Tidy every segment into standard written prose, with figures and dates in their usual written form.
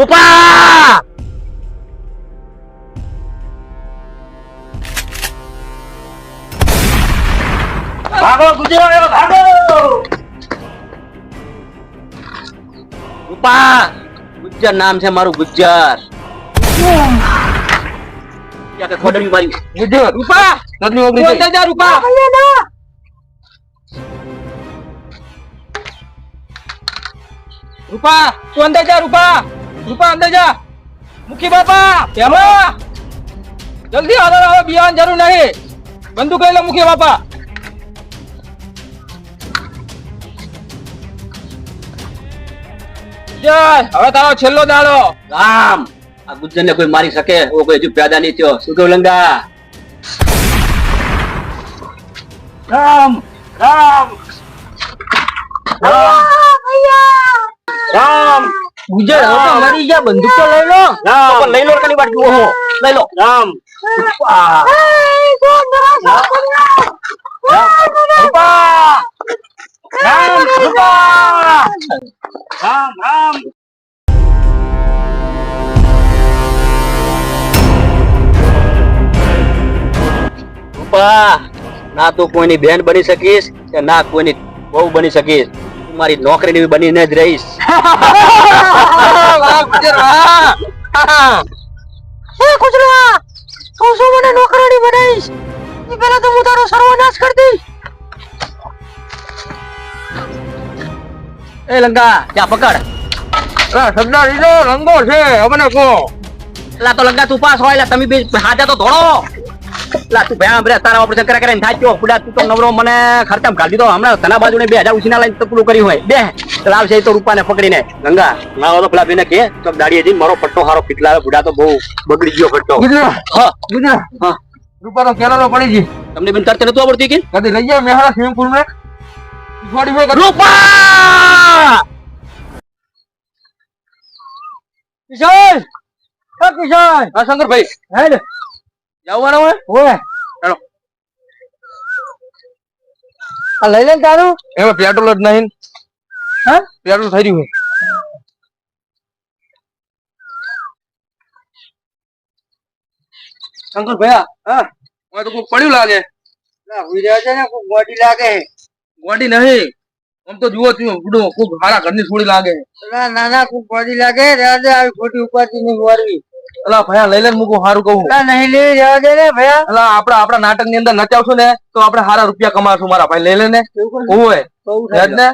રૂપા ભાગો ગુજરાત ભાગો રૂપા ગુજ્જર નામ છે મારું ગુજ્જર કે ખોડવી મારી ગુજ્જર રૂપા નદની ઓગળી તું અંદર જા રૂપા રૂપા તું અંદર જા રૂપા રૂપા અંદર જા મુખી બાપા એમાં જલ્દી આવો બિયાન જરૂર નહીં બંદૂક લઈ લો મુખી બાપા જય હવે તારો છેલ્લો દાડો રામ આ ગુજ્જર ને કોઈ મારી શકે એવો કોઈ હજુ પેદા નહીં થયો શું કહું લંગા રામ રામ રામ ગુજ્જર હવે તો મરી ગયા બંદૂક તો લઈ લો રામ લઈ લો કાલી વાત જુઓ લઈ લો રામ રામ રામ રૂપા ના તું કોઈની બેન બની શકીશ કે ના કોઈની બહુ બની શકીશ તું મારી નોકરીની બનીને જ રહીશ વાહ ગુજર વાહ હે ગુજરા તું શું મને નોકરાણી બનાવીશ એ પહેલા તો હું તારો સર્વનાશ કરી દઈશ એ લંગા જા પકડ સરદાર ઈનો રંગો છે અમને કો એલા તો લંગા તું પાસ હોય એલા તમે બે હાજા તો ધોળો એલા તું ભયા રે તારા ઓપરેશન કરે કરીને થાક્યો ખુડા તું તો નવરો મને ખર્ચામ કાઢી દીધો હમણાં તના બાજુને 2000 ઉછીના લાઈન તકલું કર્યું હોય બે તો આવશે તો રૂપાને પકડીને ગંગા ના તો પેલા બેને કે તો દાડીએ જઈને મારો પટ્ટો હારો ફીટલા બુડા તો બહુ બગડી ગયો પટ્ટો હા હા રૂપા તો કેરાલો પડી ગઈ તમને બેન તરત નતું આવડતી કે કદી લઈ જાય મેહારા સ્વિમિંગ પૂલ માં થોડી મે રૂપા કિશન હા કિશન હા શંકર ભાઈ હેડ જાવવાનો હે ઓય ચાલો આ લઈ લે તારું એમાં પેટ્રોલ જ નહીં હા પેટ્રોલ થઈ રહ્યું શંકર ભૈયા હા ઓય તો કોઈ પડ્યું લાગે ના હુઈ રહ્યા છે ને કોઈ બોડી લાગે બોડી નહીં આમ તો જુઓ તું બુડો ખૂબ હારા ઘરની છોડી લાગે ના ના ના ખૂબ બોડી લાગે રાજે આવી ખોટી ઉપાધી ની વારવી અલા ભૈયા લઈ લે મુકો હારું કહું ના નહીં લે રહેવા દે ને ભૈયા અલા આપણા નાટક ની અંદર નચાવશું ને તો આપણે હારા રૂપિયા કમાશું મારા ભાઈ લઈ લે ને ઓય યાદ ને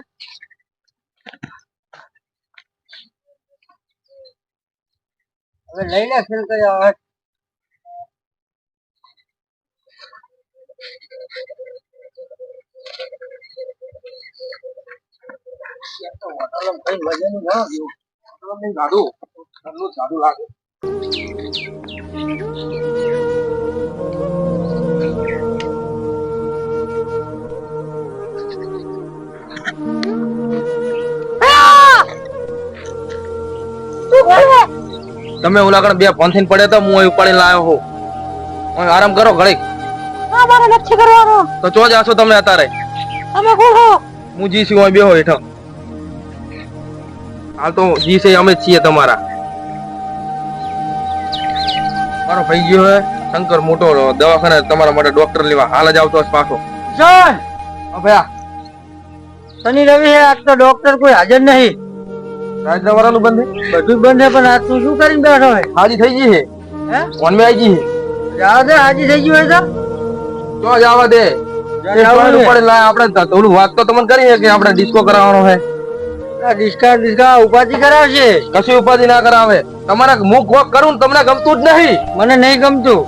હવે લઈ લે ખેલ કરી આવે તો હોટલમ કઈ મજા નહીં ના ગયો હોટલમ નહીં ગાડું ઘરનું ગાડું લાગે તમે ઓલાકણ બે ફોન થઈને પડ્યા તો હું ઉપાડીને લાવ્યો હો આરામ કરો ઘડીક મારે નથી કરવાનો તો ચો જાશો તમે અત્યારે તમે કોણ હો હું જી છું બેહો હેઠળ હાલ તો જી છે અમે છીએ તમારા મારો ભાઈ ગયો હે શંકર મોટો દવાખાને તમારા માટે ડોક્ટર લેવા હાલ જ આવતો પાછો જય ભૈયા શનિ રવિ હે આજ તો ડોક્ટર કોઈ હાજર નહીં રાજના વાળાનું બંધ બધું બંધ છે પણ આજ તું શું કરીને બેઠો હે હાજી થઈ ગઈ હે હે ફોન મે આવી ગઈ હે જાવ દે હાજી થઈ ગઈ હોય તો જાવા દે આપણે થોડું વાત તો તમને કરી કે આપણે ડિસ્કો કરાવવાનો છે ડિસ્કા ઉપાધિ કરાવશે કશું ઉપાધિ ના કરાવે તમારા હું કોક કરું તમને ગમતું જ નહીં મને નહીં ગમતું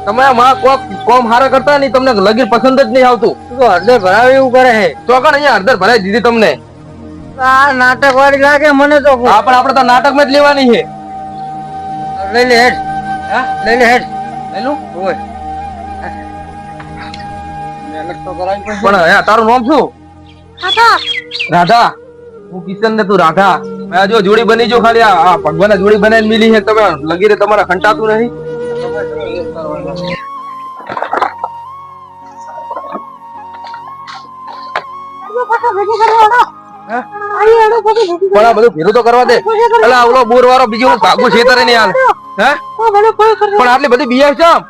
તમે માં કોક કોમ હારા કરતા નહીં તમને લગીર પસંદ જ નહીં આવતું તો હળદર ભરાવે એવું કરે છે તો કણ અહીંયા હળદર ભરાઈ દીધી તમને આ નાટક વાળી લાગે મને તો હા પણ આપણે તો નાટક માં જ લેવાની છે લઈ લે હેડ હા લઈ લે હેડ લઈ લો ઓય પણ હે તારું નામ શું રાધા રાધા હું કિશન ને તું રાધા મેં જો જોડી બની જો ખાલી આ ભગવાન જોડી બનાવીને મિલી છે તમે લગીરે તમારા ખંટાતું નહીં પણ આ બધું ભેરું તો કરવા દે. અલા ઓલો બોર વાળો બીજો હું ભાગું છેતરે નહીં હાલ. હે પણ આટલી બધી બિયા છે આમ?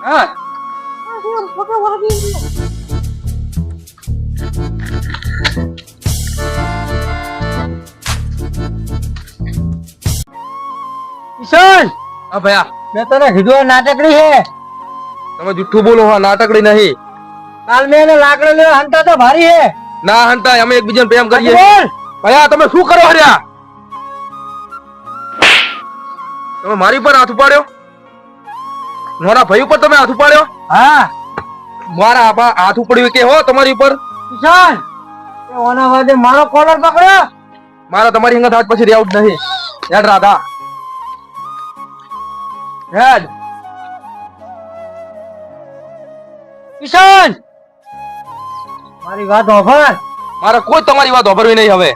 હા કિશન, હા ભયા મેં તને કીધું નાટકડી છે. તમે જુઠ્ઠું બોલો. હા નાટકડી નહીં. કાલ મેં એને લાકડો લેવા હંતા તો ભારી હે. ના હંતા, અમે એકબીજાને પ્રેમ કરીએ. ભયા તમે શું કરો હર્યા? તમે મારી પર હાથ ઉપાડ્યો? મારા ભાઈ ઉપર તમે હાથ ઉપાડ્યો? હા મારા હાથ ઉપડ્યું કે હો તમારી ઉપર? કિશન ઓના વાદે મારો કોલર પકડ્યો. મારા તમારી હંગત હાથ પછી રહેવું જ નહીં. યાદ રાધા યાદ. કિશન મારી વાત ઓફર. મારે કોઈ તમારી વાત ઓફરવી નહીં હવે.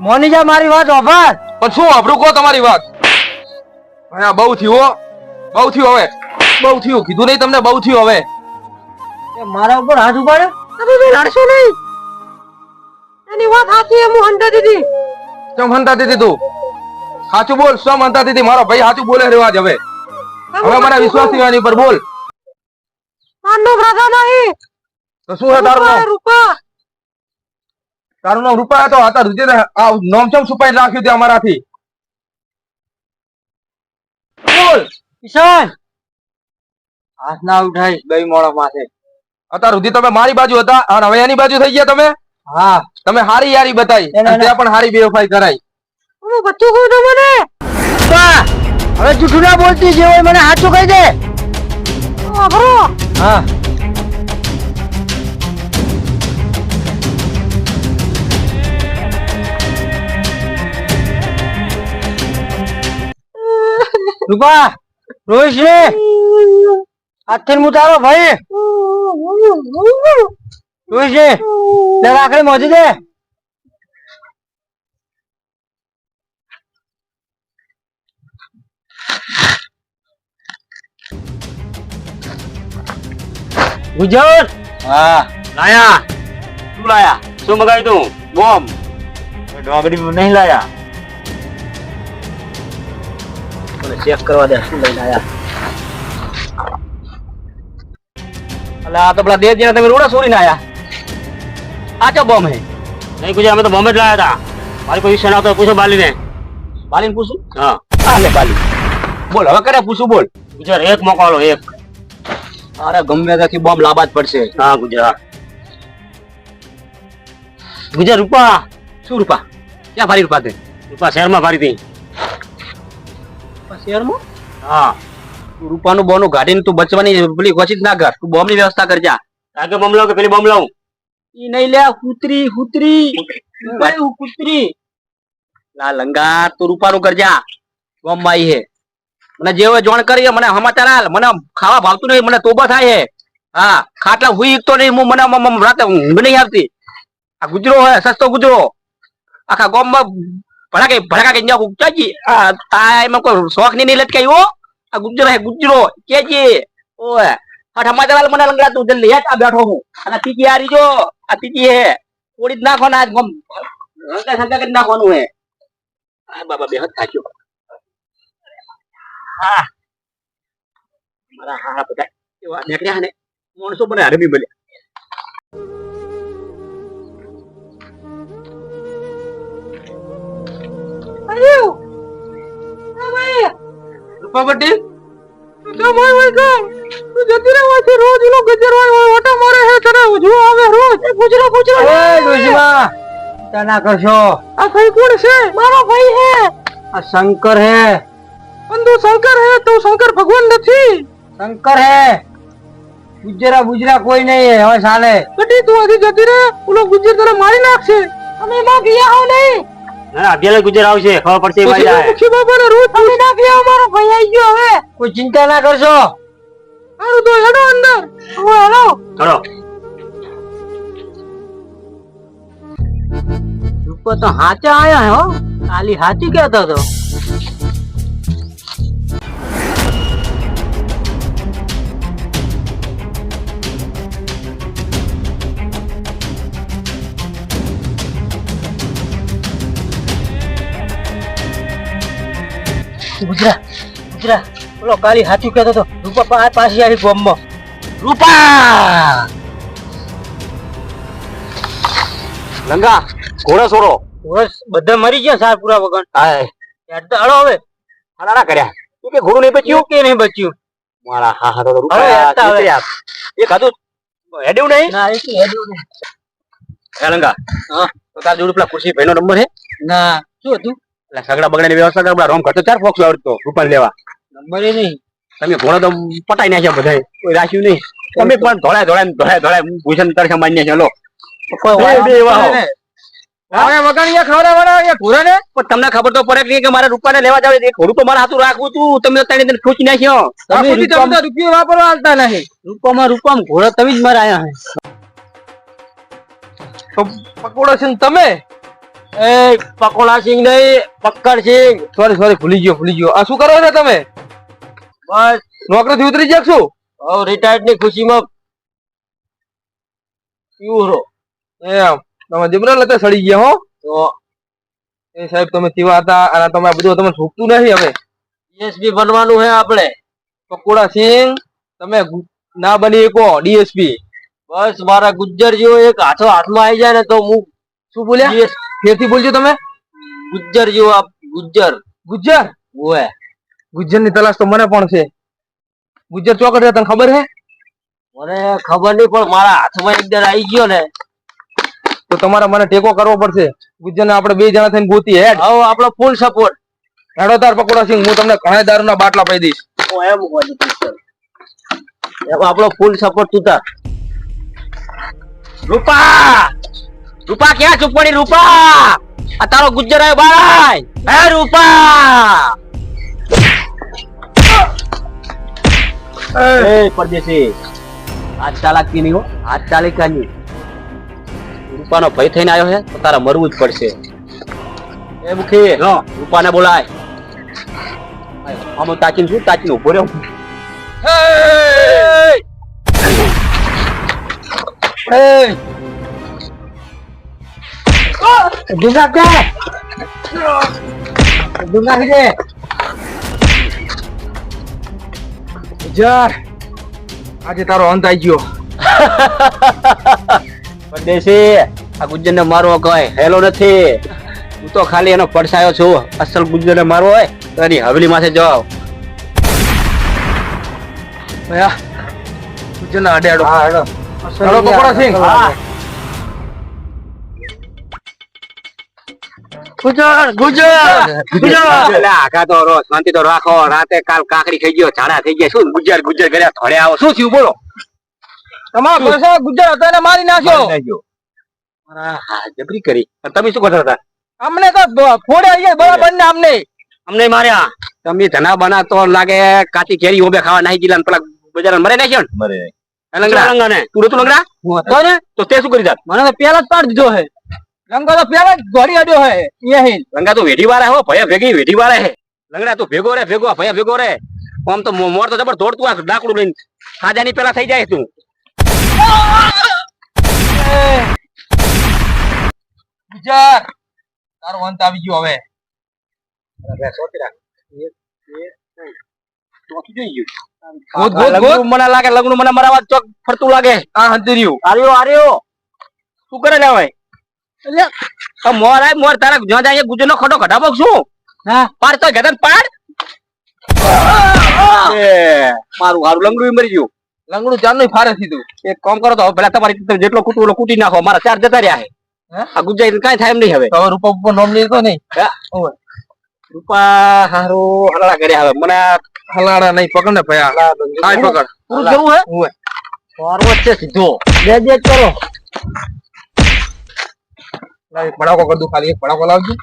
મોની જા મારી વાત ઓફર. પણ શું ઓફરું કહો તમારી વાત? હા બહુ થયું હો, બહુ થયું હવે, બહુ થયું. કીધું નહીં તમને બહુ થયું હવે. મારા ઉપર હાથ ઉપાડ્યો. તમે લડશો નહીં. એની વાત સાચી હું હંતા દીધી. કેમ હંતા દીધી તું? સાચું બોલ. શું હંતા દીધી? મારો ભાઈ સાચું બોલે રેવાજ હવે. હવે મને વિશ્વાસ નહીં એની પર. બોલ. આનો રાજા નહીં તો શું હે તારું નામ? રૂપા. તારું નામ રૂપા હતો? આ તારું આ નામ કેમ છુપાઈ રાખ્યું તે અમારાથી? બોલ. કિશન હાથ ના ઉઠાઈ ગઈ મોળો માથે. અત્યાર સુધી તમે મારી બાજુ હતા અને હવે એની બાજુ થઈ ગયા તમે. હા તમે હારી યારી બતાઈ અને તે પણ હારી બેવફાઈ કરાઈ. હું બચ્ચું કહું તો મને હવે જૂઠું ના બોલતી. જે હોય મને સાચું કહી દે. હા રૂપા રોઈશ રે હાથે હું તારો ભાઈ રોઈશ રે લે રાખડી મોજી દે. ગુજરાત હા લાયા. શું લાયા? શું મગાવ્યું તું? બોમ્બ. ડોગરી નહીં લાયા. ચેક કરવા દે શું લઈને આયા. અલા આ તો પેલા દેવ જીના તમે રોડા છોડીને આયા. આ ચો બોમ્બ હે? નહીં ગુજરાત અમે તો બોમ્બ જ લાયા હતા. મારી કોઈ વિષય ના તો પૂછો બાલીને. બાલીને પૂછું? હા હા લે બાલી બોલ. હવે કરે પૂછું બોલ. ગુજરાત એક મોકો આલો એક. અરે ગમે ત્યાંથી બોમ્બ લાવવા જ પડશે. હા ગુજરાત. ગુજરાત રૂપા. શું રૂપા? ક્યાં ભારી રૂપા તે? રૂપા શહેરમાં ભારી હતી. શહેરમાં? હા રૂપાનું બોનું ગાડીને તું બચવાની પેલી કોશિશ ના કર. તું બોમ્બ ની વ્યવસ્થા કરજા. આગે બોમ્બ લાવ કે પેલી બોમ્બ લાવું? ઈ નહીં લે કૂતરી કૂતરી કૂતરી લા લંગા. તું રૂપાનું કરજા. બોમ્બ આવી હે. મને જે હોય જોણ કરી મને સમાચાર હાલ. મને ખાવા ભાવતું નહીં. મને તોબા થાય હે. હા ખાટલા હુઈ તો નહીં. હું મને રાતે ઊંઘ નહીં આવતી. આ ગુજરો હે સસ્તો ગુજરો. આખા ગામમાં ભડાકે ભડાકા કે ન્યા ઉચાજી. આ તાયમાં કોઈ શોખ નહીં લટકાયો. આ ગુજરો હે ગુજરો કેજે. ઓય આ સમાચાર હાલ મને લંગડા. તું જલ્દી હેઠ આ બેઠો હું. અને તીજી આ રીજો. આ તીજી હે થોડી જ નાખો ને આજ ગમ રંગા સંગા કરી નાખવાનું હે. આ બાબા બેહત થાક્યો. હા મારા હારા બધા એવા નીકળ્યા ને માણસો મને હરમી મળ્યા. રૂપા પટેલ રોજ નો ગજરવાય ઓટા મારે હે. તને જો આવે રોજ ગુજરો ગુજરો. એ દુશ્મા તના કરશો. આ ભાઈ કોણ છે? મારો ભાઈ હે. આ શંકર હે. બંધુ શંકર હે તો શંકર ભગવાન નથી. શંકર હે. ગુજરા ગુજરા કોઈ નહીં હે. હવે ચાલે કટી તું આથી જતી રે. ઓલો ગુજર તને મારી નાખશે. અમે માં ગયા હો નહીં. ના અભિયાલ ગુજર આવશે. ખબર પડશે મારી જાય. મુખી બાબાને રોજ તમે ના ગયા. મારો ભાઈ આવી ગયો. હવે કોઈ ચિંતા ના કરશો. હારું તો હેડો અંદર. હવે હેડો હેડો. રૂપા તો હાચા આયા હે હો. કાલી હાચી કહેતો તો. ગુજરા બોલો કાલી હાચું કહેતો તો રૂપા પાછી આવી ગોમમાં રૂપા લંગા ઘોડો છોડો બધા મરી ગયા સાર પૂરા વગર હાય યાર તો હળો હવે હલાડા કર્યા તું કે ઘોડું નહીં બચ્યું કે નહીં બચ્યું મારા હા હા તો હવે રૂપિયા યાર હવે. નીકળ્યા. એ ખાધું હેડ્યું નહીં ના એ હેડ્યું નહીં. હે લંગા હા તો તાર જોડે પેલા ખુરશી ભાઈનો નંબર છે ના શું હતું એટલે સગડા બગડાની વ્યવસ્થા કરવા રોમ કરતો ચાર ફોક્સ આવડતો રૂપાલ લેવા નંબર એ નહીં તમે ઘોડો તો પટાઈ નાખ્યા બધાય કોઈ રાખ્યું નહીં તમે પણ ધોળાય ભૂષણ તરખા મારી નાખ્યા લો બે એવા હો. હવે વગણિયા ખવડાવવાના અહીંયા ઘોડાને પણ તમને ખબર તો પડે કે મારે રૂપાને લેવા જાવ ઘોડું તો મારા હાથું રાખવું તું તમે ત્રણે દિન ખોચી નાખ્યો તમે રૂપિયો વાપરવા હાલતા નહીં રૂપામાં ઘોડા તમે જ મારા આયા હે પકોડા સિંહ તમે એ પકોડા સિંહ નહીં પક્કડ સિંહ સોરી ભૂલી ગયો આ શું કરો છો તમે બસ નોકરીથી ઉતરી જાગશો હવે રિટાયર્ડ ની ખુશીમાં પીવું છો એમ તમે જબરા લતે સડી ગયા હો તો એ સાહેબ તમે કેવા હતા અને તમે આ બધું તમને છૂટતું નહીં હવે ડીએસપી બનવાનું હે આપણે પકોડા સિંહ તમે ના બની શકો ડીએસપી બસ મારા ગુજ્જર જેવો એક હાથમાં આવી જાય ને તો હું શું બોલ્યા ફેરથી બોલજો તમે ગુજ્જર જેવો ગુજ્જર ઓએ ગુજ્જર ની તલાશ તો મને પણ છે ગુજ્જર ચોકડ તને ખબર હે મને ખબર નહીં પણ મારા હાથમાં એકદમ આવી ગયો ને તો તમારે મને ટેકો કરવો પડશે ગુજ્જર ને આપણે બે જણા થઈને ગોતી હેડ આવો આપણો ફૂલ સપોર્ટ હેડો તાર પકોડા સિંહ હું તમને ઘણા દારૂના બાટલા પાઈ દઈશ એમ આપણો ફૂલ સપોર્ટ તું તાર રૂપા ક્યાં ચૂપ પડી રૂપા આ તારો ગુજ્જર આવ્યો બાય હે રૂપા એ પરદેશી હાથ ચાલાકી નહીં હો હાથ ચાલાકી રૂપાનો ભય થઈને આવ્યો છે તો તારા મરવું જ પડશે એ મુખી રૂપાને બોલાય આમ તાચીને શું તાચીને ઉભો રહ્યો આજે તારો અંત આવી ગયો પરદેશી આ ગુજ્જર ને મારવો કઈ હેલો નથી હું તો ખાલી એનો પડસાયો છું અસલ ગુજ્જર ને મારવો હોય તો એની હવેલી માથે જાઓ ભયા ગુજ્જર ના અડે હેડો પકોડા સિંહ આખા તો રો શાંતિ તો રાખો રાતે કાલ કાકડી થઈ ગયો ઝાડા થઈ ગયા શું ગુજ્જર કર્યા થોડે આવો શું થયું બોલો તમારા પૈસા ગુજ્જર હતો એને મારી નાખ્યો જબરી કરી તમે શું કરતા હતા અમને તો ફોડે આવીએ બરાબર ને અમને માર્યા તમે ધના બના તો લાગે કાચી કેરી ઓબે ખાવા નાહી ગયેલા પેલા બજાર મરે નાખ્યો ને મરે લંગડા ને તું નતું લંગડા તો તે શું કરી જાત મને તો પેલા જ પાડ દીધો હે લંગા તો પેલા જ ઘોડી અડ્યો હે લંગા તો વેઢી વાળા હો ભયા ભેગી વેઢી વાળા હે લંગડા તું ભેગો રે ભયા ભેગો રે આમ તો મોર તો જબર દોડતું આ ડાકડું લઈને ખાજાની પેલા થઈ જાય તું વિચાર તારો અંત આવી ગયો હવે મને લાગે લગ્ન મને મારા ચોક ફરતું લાગે આ હંતર્યું આર્યો શું કરે લે હવે મોર તારા જ્યાં જાય ગુજર નો ખડો કઢાવો શું હા પાર તો ગદન પાડ મારું હારું લંગડું મરી ગયું લંગડું ચાર નું ફારે સીધું એક કામ કરો તો પેલા તમારી જેટલો કૂટવું એટલો કૂટી નાખો મારા ચાર જતા રહ્યા છે આ ગુજરાત કઈ થાય એમ નહીં હવે હવે રૂપા ઉપર નોમ લીધો નહીં રૂપા હારું હલાડા કર્યા હવે મને હલાડા નહીં પકડ ને ભયા પકડ પૂરું કરવું હે ઓય ફોરવર્ડ છે સીધો બે કરો લાવ એક પડાકો કર દઉં ખાલી એક પડાકો લાવજો